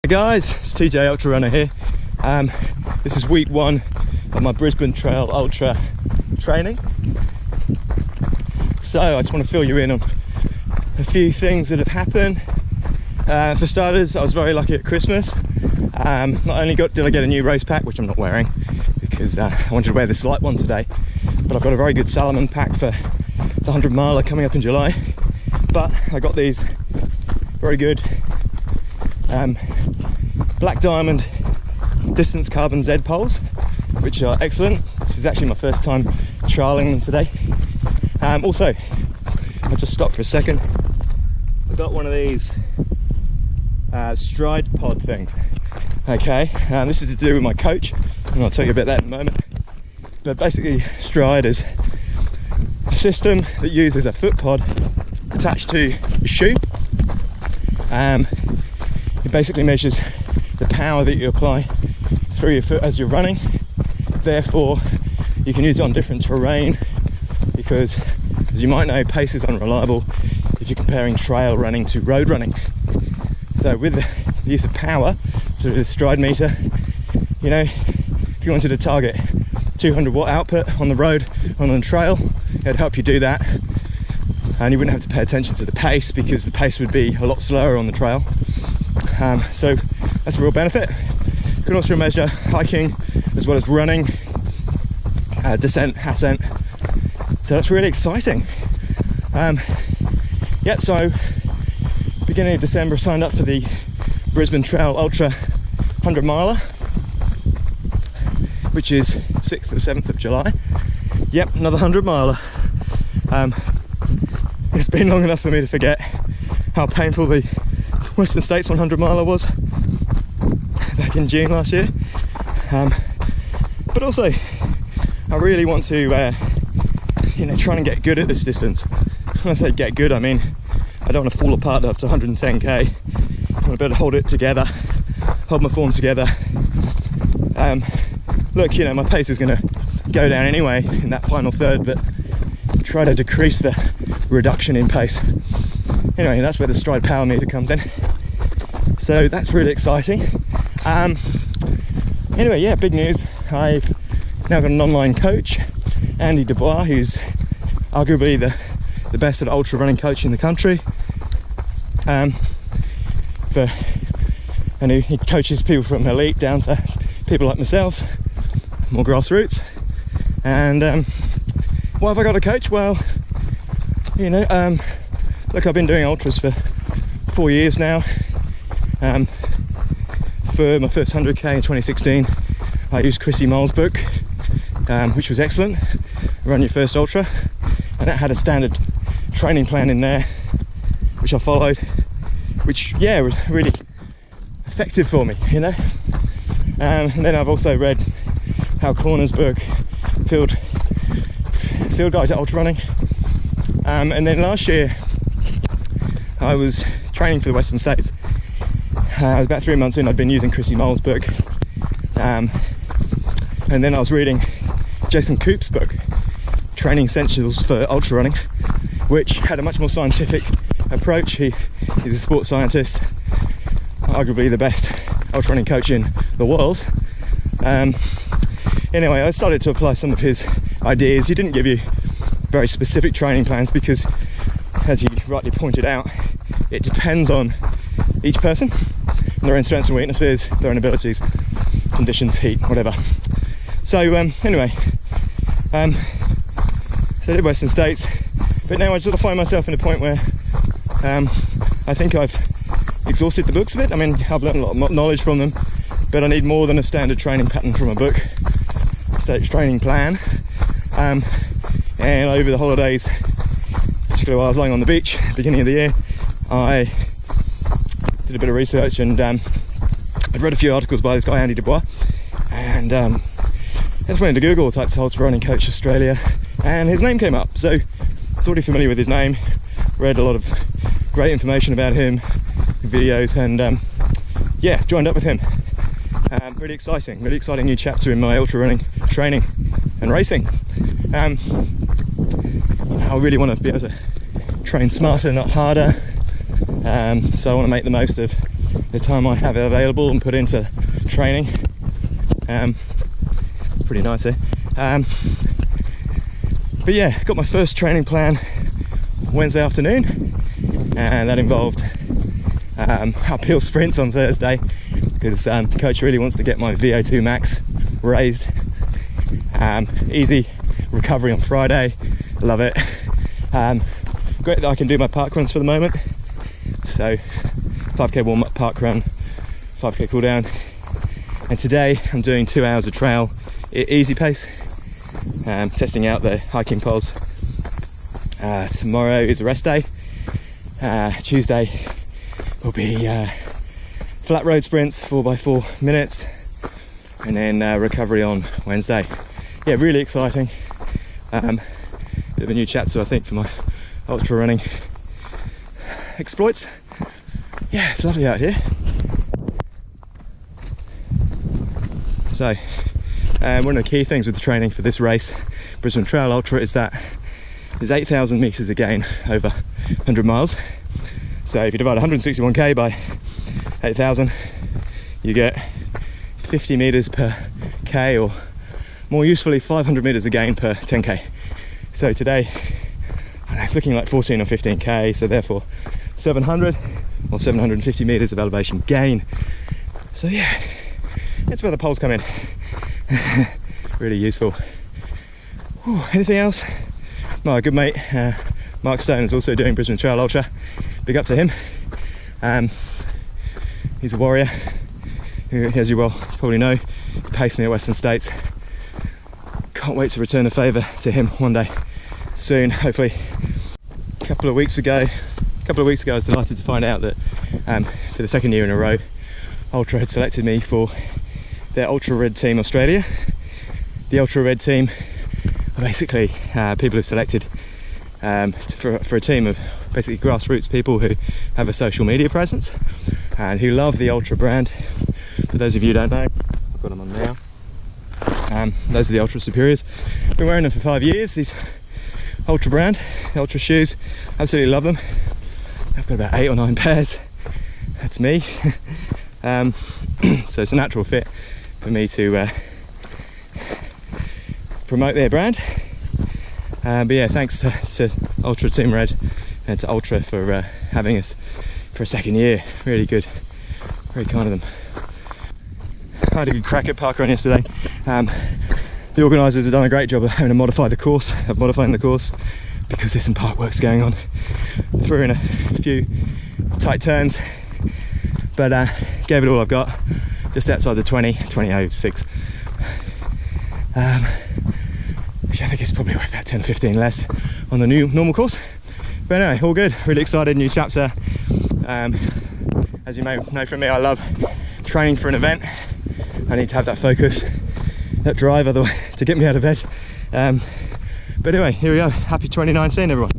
Hey guys, it's Teejay Ultrarunner here. This is week 1 of my Brisbane Trail Ultra training. So I just want to fill you in on a few things that have happened. For starters, I was very lucky at Christmas. Not only did I get a new race pack, which I'm not wearing because I wanted to wear this light one today, but I've got a very good Salomon pack for the 100 miler coming up in July. But I got these very good black diamond distance carbon Z poles, which are excellent. This is actually my first time trialing them today. Also, I'll just stop for a second. I got one of these stride pod things. Okay, this is to do with my coach, and I'll tell you about that in a moment. But basically, stride is a system that uses a foot pod attached to a shoe. It basically measures the power that you apply through your foot as you're running. Therefore, you can use it on different terrain because, as you might know, pace is unreliable if you're comparing trail running to road running. So with the use of power through the stride meter, you know, if you wanted to target 200 watt output on the road, on the trail, it'd help you do that. And you wouldn't have to pay attention to the pace because the pace would be a lot slower on the trail. So that's a real benefit. You can also measure hiking as well as running, descent, ascent. So that's really exciting. So beginning of December, I signed up for the Brisbane Trail Ultra 100 miler, which is 6th and 7th of July. Yep, another 100 miler. It's been long enough for me to forget how painful the Western States 100 miler was back in June last year. But also, I really want to, try and get good at this distance. When I say get good, I mean I don't want to fall apart after 110k. I want to be able to hold it together, hold my form together. Look, my pace is going to go down anyway in that final third, but try to decrease the reduction in pace. Anyway, that's where the stride power meter comes in. So that's really exciting. Anyway, yeah, big news. I've now got an online coach, Andy Dubois, who's arguably the best at ultra running coach in the country. And he coaches people from elite down to people like myself, more grassroots. And why have I got a coach? Well, look, I've been doing ultras for 4 years now. For my first 100k in 2016, I used Chrissy Mole's book, which was excellent. Run your first ultra, and it had a standard training plan in there, which I followed, which was really effective for me, And then I've also read Hal Corner's book, Field Guide to Ultra Running. And then last year, I was training for the Western States. I was about 3 months in. I'd been using Chrissy Mole's book, and then I was reading Jason Koop's book, Training Essentials for Ultra Running, which had a much more scientific approach. He's a sports scientist, arguably the best ultra running coach in the world. Anyway, I started to apply some of his ideas. He didn't give you very specific training plans because, as he rightly pointed out, it depends on each person, their own strengths and weaknesses, their own abilities, conditions, heat, whatever. So anyway, so I did Western States, but now I sort of find myself in a point where I think I've exhausted the books a bit. I mean, I've learned a lot of knowledge from them, but I need more than a standard training pattern from a book, stage training plan. And over the holidays, particularly while I was lying on the beach at the beginning of the year, I did a bit of research, and I'd read a few articles by this guy Andy Dubois, and I just went into Google, typed Ultra Running Coach Australia, and his name came up. So I was already familiar with his name, read a lot of great information about him, videos, and joined up with him. Really exciting new chapter in my ultra running training and racing. I really want to be able to train smarter, not harder. So I want to make the most of the time I have available and put into training. Pretty nice here. But yeah, got my first training plan Wednesday afternoon, and that involved uphill sprints on Thursday because coach really wants to get my VO2 max raised. Easy recovery on Friday, love it. Great that I can do my park runs for the moment. So 5k warm up, park run, 5k cool down. And today I'm doing 2 hours of trail, easy pace, testing out the hiking poles. Tomorrow is a rest day. Tuesday will be flat road sprints, 4x4 minutes, and then recovery on Wednesday. Yeah, really exciting. Bit of a new chapter, I think, for my ultra running exploits. Yeah, it's lovely out here. So, one of the key things with the training for this race, Brisbane Trail Ultra, is that there's 8,000 metres of gain over 100 miles. So if you divide 161k by 8,000, you get 50 metres per k, or more usefully 500 metres of gain per 10k. So today, it's looking like 14 or 15k, so therefore 700 or 750 metres of elevation gain. So yeah, that's where the poles come in. Really useful. Whew, anything else? My good mate Mark Stone is also doing Brisbane Trail Ultra. Big up to him. He's a warrior who, as you well probably know, paced me at Western States. Can't wait to return the favour to him one day soon, hopefully. A couple of weeks ago I was delighted to find out that for the second year in a row, Ultra had selected me for their Ultra Red Team Australia. The Ultra Red Team are basically people who've selected for a team of basically grassroots people who have a social media presence and who love the Ultra brand. For those of you who don't know, I've got them on now. Those are the Ultra Superiors. Been wearing them for 5 years, these Ultra brand, the Ultra shoes. Absolutely love them. I've got about 8 or 9 pairs. That's me. So it's a natural fit for me to promote their brand. But yeah, thanks to Ultra Team Red and to Ultra for having us for a second year. Really good, very kind of them. I had a good crack at parkrun yesterday. The organisers have done a great job of having to modifying the course because there's some park works going on. Threw in a few tight turns, but gave it all I've got. Just outside the 20.06, which I think is probably worth about 10 or 15 less on the new normal course. But anyway, all good, really excited, new chapter. As you may know from me, I love training for an event. I need to have that focus, that drive, otherwise to get me out of bed. But anyway, here we go. Happy 2019, everyone.